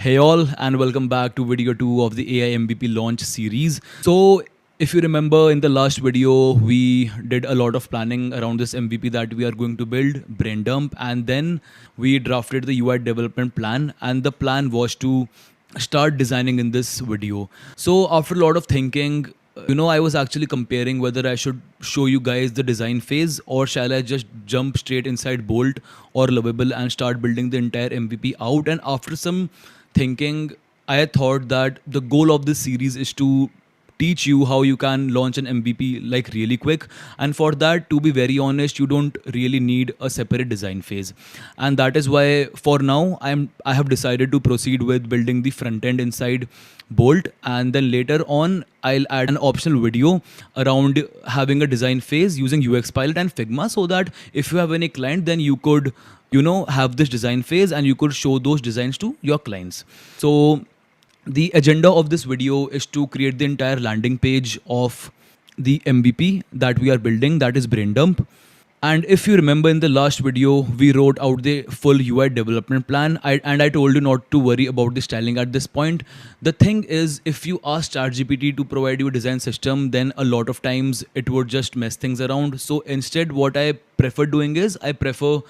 Hey all, and welcome back to video 2 of the AI MVP launch series. So, if you remember in the last video, we did a lot of planning around this MVP that we are going to build, brain dump, and then we drafted the UI development plan. And the plan was to start designing in this video. So, after a lot of thinking, I was actually comparing whether I should show you guys the design phase or shall I just jump straight inside Bolt or Lovable and start building the entire MVP out. And after some thinking, I thought that the goal of this series is to teach you how you can launch an MVP like really quick. And for that, to be very honest, you don't really need a separate design phase. And that is why for now I have decided to proceed with building the front end inside Bolt, and then later on I'll add an optional video around having a design phase using UX Pilot and Figma, so that if you have any client, then you could have this design phase and you could show those designs to your clients. So the agenda of this video is to create the entire landing page of the MVP that we are building, that is brain dump. And if you remember in the last video, we wrote out the full UI development plan. And I told you not to worry about the styling at this point. The thing is, if you ask ChatGPT to provide you a design system, then a lot of times it would just mess things around. So instead, what I prefer doing is I prefer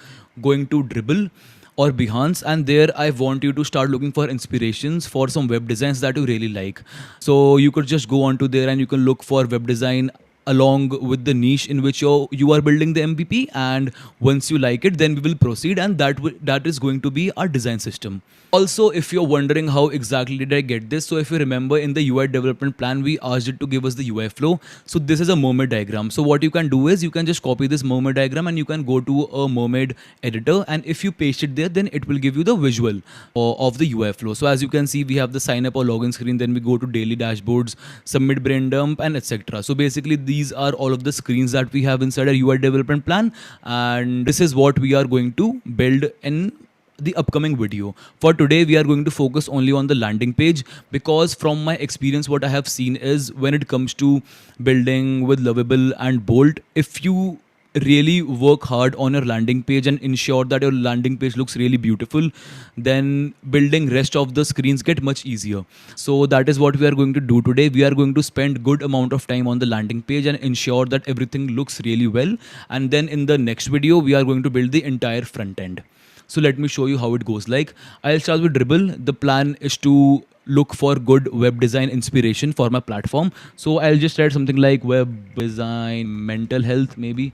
going to Dribble or Behance, and there I want you to start looking for inspirations for some web designs that you really like. So you could just go onto there and you can look for web design along with the niche in which you are building the MVP, and once you like it, then we will proceed, and that is going to be our design system. Also, if you're wondering how exactly did I get this, so if you remember in the UI development plan, we asked it to give us the UI flow. So this is a mermaid diagram. So what you can do is you can just copy this mermaid diagram and you can go to a mermaid editor, and if you paste it there, then it will give you the visual of the UI flow. So as you can see, we have the sign up or login screen, then we go to daily dashboards, submit brain dump, and etc. So basically these are all of the screens that we have inside our UI development plan, and this is what we are going to build in the upcoming video. For today, we are going to focus only on the landing page, because from my experience, what I have seen is when it comes to building with Lovable and Bolt, if you really work hard on your landing page and ensure that your landing page looks really beautiful, then building rest of the screens get much easier. So that is what we are going to do today. We are going to spend good amount of time on the landing page and ensure that everything looks really well, and then in the next video we are going to build the entire front end. So let me show you how it goes. Like, I'll start with Dribble. The plan is to look for good web design inspiration for my platform. So I'll just write something like web design, mental health maybe.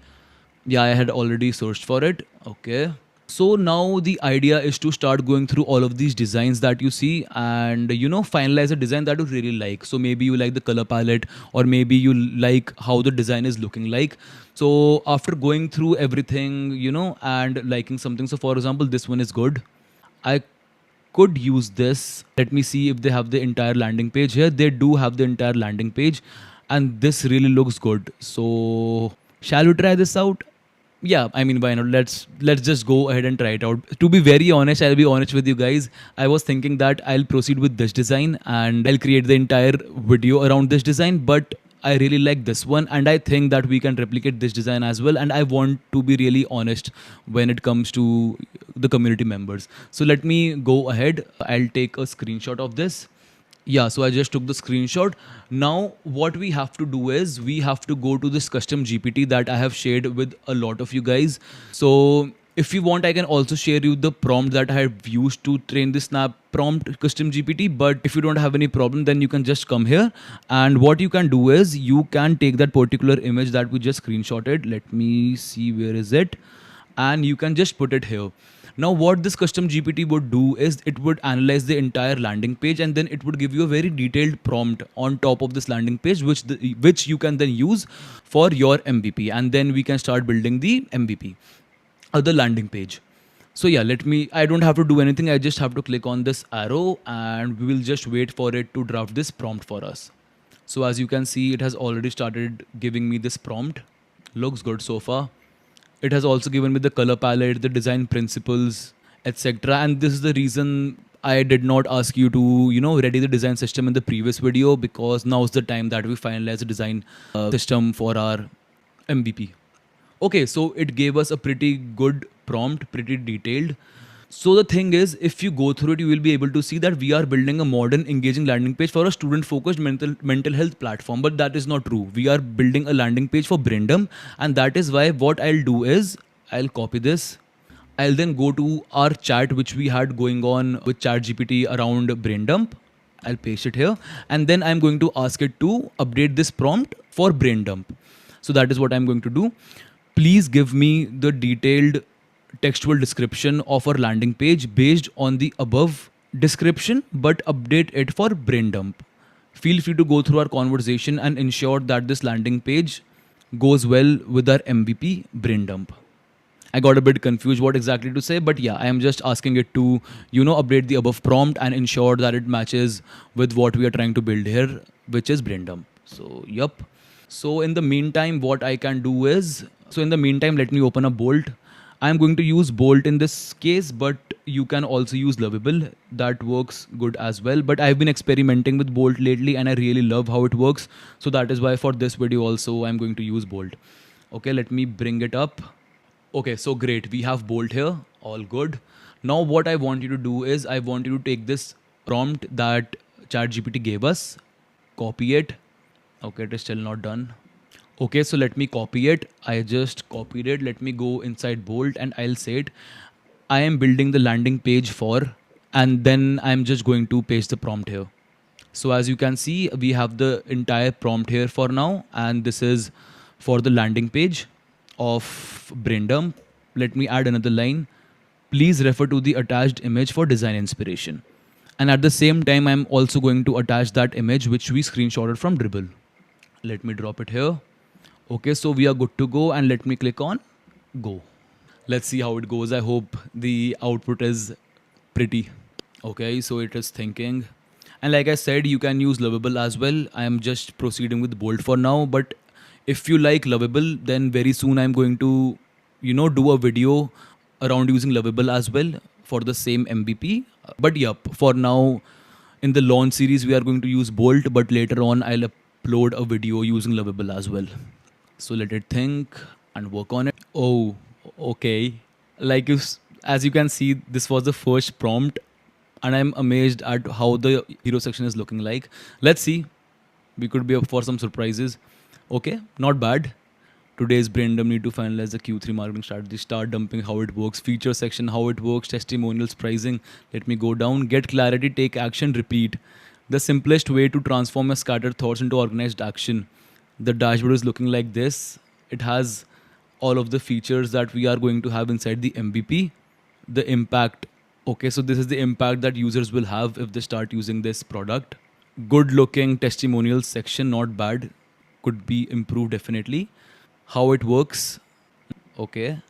Yeah, I had already searched for it. Okay. So now the idea is to start going through all of these designs that you see, and finalize a design that you really like. So maybe you like the color palette, or maybe you like how the design is looking like. So after going through everything, and liking something, so for example, this one is good, I could use this. Let me see if they have the entire landing page here. They do have the entire landing page, and this really looks good. So shall we try this out? Yeah, I mean, why not? Let's just go ahead and try it out. To be very honest, I'll be honest with you guys, I was thinking that I'll proceed with this design and I'll create the entire video around this design, but I really like this one, and I think that we can replicate this design as well, and I want to be really honest when it comes to the community members. So let me go ahead. I'll take a screenshot of this. Yeah, so I just took the screenshot. Now what we have to do is we have to go to this custom GPT that I have shared with a lot of you guys. So if you want, I can also share you the prompt that I have used to train the Snap prompt custom GPT. But if you don't have any problem, then you can just come here. And what you can do is you can take that particular image that we just screenshotted. Let me see, where is it? And you can just put it here. Now what this custom GPT would do is it would analyze the entire landing page, and then it would give you a very detailed prompt on top of this landing page, which you can then use for your MVP, and then we can start building the MVP or the landing page. So yeah, I don't have to do anything. I just have to click on this arrow and we will just wait for it to draft this prompt for us. So as you can see, it has already started giving me this prompt. Looks good so far. It has also given me the color palette, the design principles, etc. And this is the reason I did not ask you to, ready the design system in the previous video, because now's the time that we finalize the design system for our MVP. Okay, so it gave us a pretty good prompt, pretty detailed. So the thing is, if you go through it, you will be able to see that we are building a modern, engaging landing page for a student-focused mental health platform. But that is not true. We are building a landing page for Brindum, and that is why what I'll do is I'll copy this. I'll then go to our chat which we had going on with ChatGPT around Braindump. I'll paste it here, and then I'm going to ask it to update this prompt for Braindump. So that is what I'm going to do. Please give me the detailed textual description of our landing page based on the above description, but update it for Braindump. Feel free to go through our conversation and ensure that this landing page goes well with our MVP Braindump. I got a bit confused what exactly to say, but yeah, I am just asking it to, update the above prompt and ensure that it matches with what we are trying to build here, which is Brindum. So, yup. So, in the meantime, what I can do is, let me open a Bolt. I'm going to use Bolt in this case, but you can also use Lovable. That works good as well. But I've been experimenting with Bolt lately and I really love how it works. So that is why for this video also, I'm going to use Bolt. Okay, let me bring it up. Okay, so great. We have Bolt here. All good. Now what I want you to do is I want you to take this prompt that ChatGPT gave us, copy it. Okay, it is still not done. Okay, so let me copy it. I just copied it. Let me go inside Bolt and I'll say it. I am building the landing page for, and then I'm just going to paste the prompt here. So as you can see, we have the entire prompt here for now, and this is for the landing page of Brindum. Let me add another line. Please refer to the attached image for design inspiration. And at the same time, I'm also going to attach that image which we screenshotted from Dribble. Let me drop it here. Okay, so we are good to go, and let me click on go. Let's see how it goes. I hope the output is pretty. Okay, so it is thinking. And like I said, you can use Lovable as well. I am just proceeding with Bolt for now, but if you like Lovable, then very soon I'm going to, do a video around using Lovable as well for the same MVP. But yep, for now, in the launch series, we are going to use Bolt, but later on I'll upload a video using Lovable as well. So let it think and work on it. Oh, okay. Like as you can see, this was the first prompt, and I'm amazed at how the hero section is looking like. Let's see. We could be up for some surprises. Okay, not bad. Today's Brindum need to finalize the Q3 marketing strategy, start dumping, how it works, feature section, how it works, testimonials, pricing. Let me go down. Get clarity, take action, repeat. The simplest way to transform your scattered thoughts into organized action. The dashboard is looking like this. It has all of the features that we are going to have inside the MVP. The impact. Okay, so this is the impact that users will have if they start using this product. Good looking testimonials section, not bad. Could be improved definitely. How it works. Okay,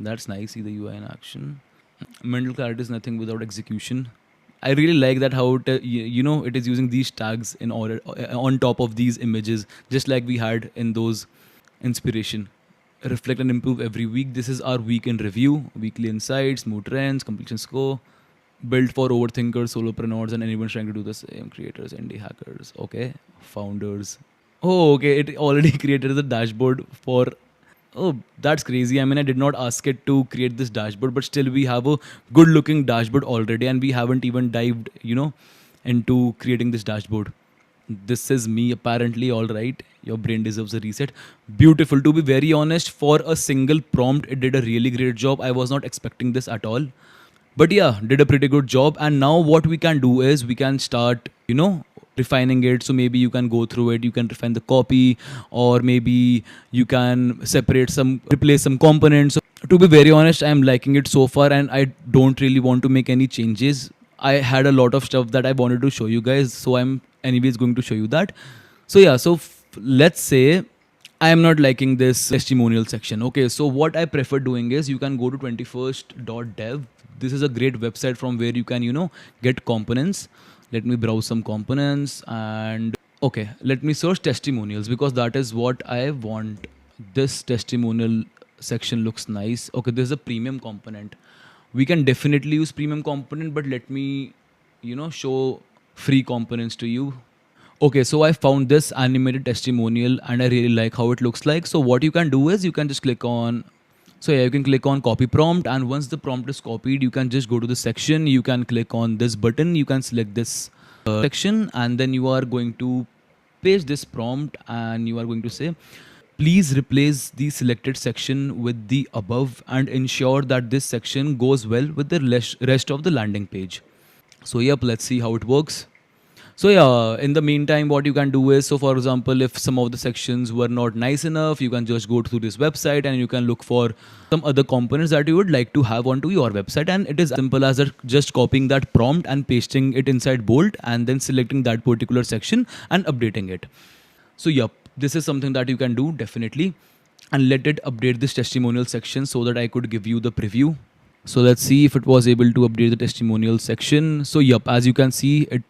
that's nice. See the UI in action. Mental clarity is nothing without execution. I really like that how it, it is using these tags in order on top of these images, just like we had in those inspiration. Reflect and improve every week. This is our week in review, weekly insights, mood trends, completion score. Built for overthinkers, solopreneurs, and anyone trying to do the same. Creators, indie hackers. Okay, founders. Oh, okay. It already created the dashboard for. Oh, that's crazy. I mean, I did not ask it to create this dashboard, but still we have a good looking dashboard already, and we haven't even dived, into creating this dashboard. This is me apparently. All right. Your brain deserves a reset. Beautiful. To be very honest, for a single prompt, it did a really great job. I was not expecting this at all. But yeah, did a pretty good job. And now what we can do is we can start, refining it. So maybe you can go through it, you can refine the copy, or maybe you can replace some components. So to be very honest, I'm liking it so far, and I don't really want to make any changes. I had a lot of stuff that I wanted to show you guys, so I'm anyways going to show you that. So yeah, so let's say I am not liking this testimonial section. Okay, so what I prefer doing is you can go to 21st.dev. This is a great website from where you can, get components. Let me browse some components, and okay, let me search testimonials because that is what I want. This testimonial section looks nice. Okay, this is a premium component. We can definitely use premium component, but let me, show free components to you. Okay, so I found this animated testimonial and I really like how it looks like. So what you can do is you can just click on So yeah, you can click on copy prompt, and once the prompt is copied, you can just go to the section. You can click on this button. You can select this section, and then you are going to paste this prompt, and you are going to say, please replace the selected section with the above and ensure that this section goes well with the rest of the landing page. So yep, let's see how it works. So yeah, in the meantime, what you can do is, so for example, if some of the sections were not nice enough, you can just go to this website and you can look for some other components that you would like to have onto your website. And it is as simple as just copying that prompt and pasting it inside Bolt and then selecting that particular section and updating it. So yep, this is something that you can do definitely. And let it update this testimonial section so that I could give you the preview. So let's see if it was able to update the testimonial section. So yep, as you can see, it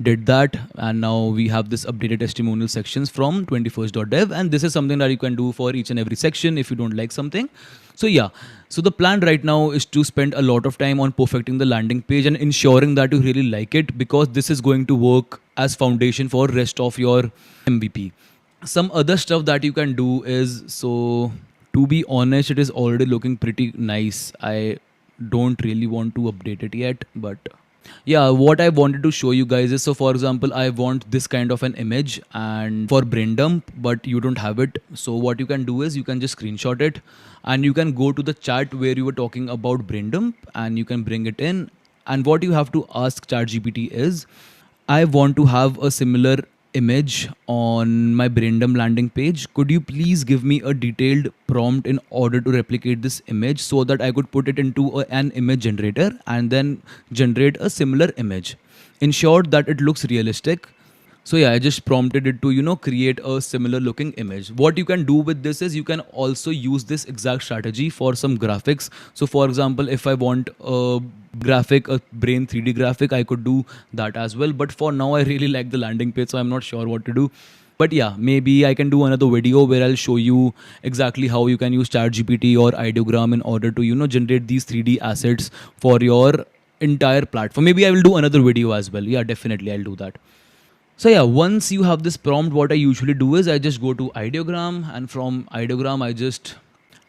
did that, and now we have this updated testimonial sections from 21st.dev, and this is something that you can do for each and every section if you don't like something. So yeah, so the plan right now is to spend a lot of time on perfecting the landing page and ensuring that you really like it, because this is going to work as foundation for rest of your MVP. Some other stuff that you can do is, so to be honest, it is already looking pretty nice. I don't really want to update it yet, but yeah, what I wanted to show you guys is, so for example, I want this kind of an image and for brain dump, but you don't have it. So what you can do is you can just screenshot it and you can go to the chat where you were talking about brain dump and you can bring it in. And what you have to ask ChatGPT is, I want to have a similar image on my Braindump landing page. Could you please give me a detailed prompt in order to replicate this image so that I could put it into an image generator and then generate a similar image? Ensure that it looks realistic. So yeah, I just prompted it to, create a similar looking image. What you can do with this is you can also use this exact strategy for some graphics. So for example, if I want a graphic, a brain 3D graphic, I could do that as well. But for now, I really like the landing page, so I'm not sure what to do. But yeah, maybe I can do another video where I'll show you exactly how you can use ChatGPT or ideogram in order to, generate these 3D assets for your entire platform. Maybe I will do another video as well. Yeah, definitely I'll do that. So yeah, once you have this prompt, what I usually do is I just go to ideogram, and from ideogram,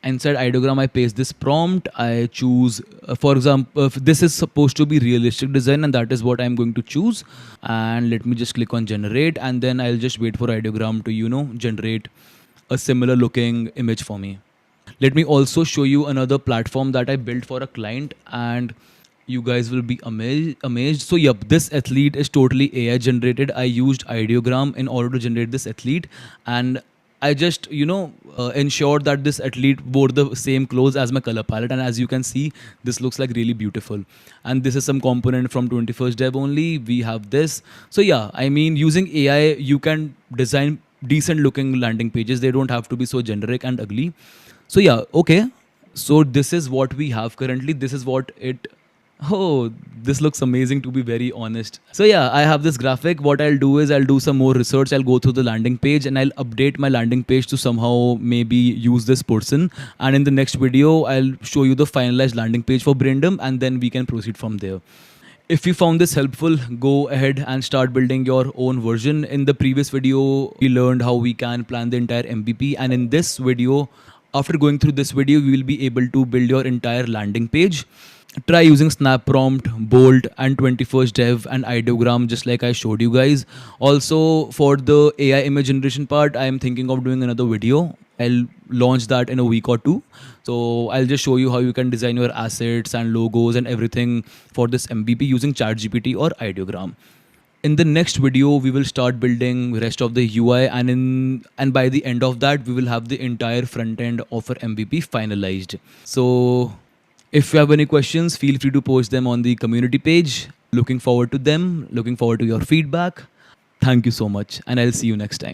inside ideogram, I paste this prompt. I choose, for example, if this is supposed to be realistic design, and that is what I'm going to choose. And let me just click on generate, and then I'll just wait for ideogram to, generate a similar looking image for me. Let me also show you another platform that I built for a client, and you guys will be amazed. So yep, this athlete is totally AI generated. I used ideogram in order to generate this athlete, and I just ensured that this athlete wore the same clothes as my color palette, and as you can see, this looks like really beautiful. And this is some component from 21st Dev only. We have this. So yeah, I mean, using AI, you can design decent looking landing pages. They don't have to be so generic and ugly. So yeah, okay. So this is what we have currently. This is what it. Oh, this looks amazing, to be very honest. So yeah, I have this graphic. What I'll do is I'll do some more research. I'll go through the landing page and I'll update my landing page to somehow maybe use this person. And in the next video, I'll show you the finalized landing page for Braindump, and then we can proceed from there. If you found this helpful, go ahead and start building your own version. In the previous video, we learned how we can plan the entire MVP. And in this video, after going through this video, you will be able to build your entire landing page. Try using Snap Prompt, Bolt, and 21st Dev and ideogram, just like I showed you guys. Also, for the AI image generation part, I am thinking of doing another video. I'll launch that in a week or two. So I'll just show you how you can design your assets and logos and everything for this MVP using ChatGPT or ideogram. In the next video, we will start building rest of the UI, and by the end of that, we will have the entire front end of our MVP finalized. So if you have any questions, feel free to post them on the community page. Looking forward to them. Looking forward to your feedback. Thank you so much, and I'll see you next time.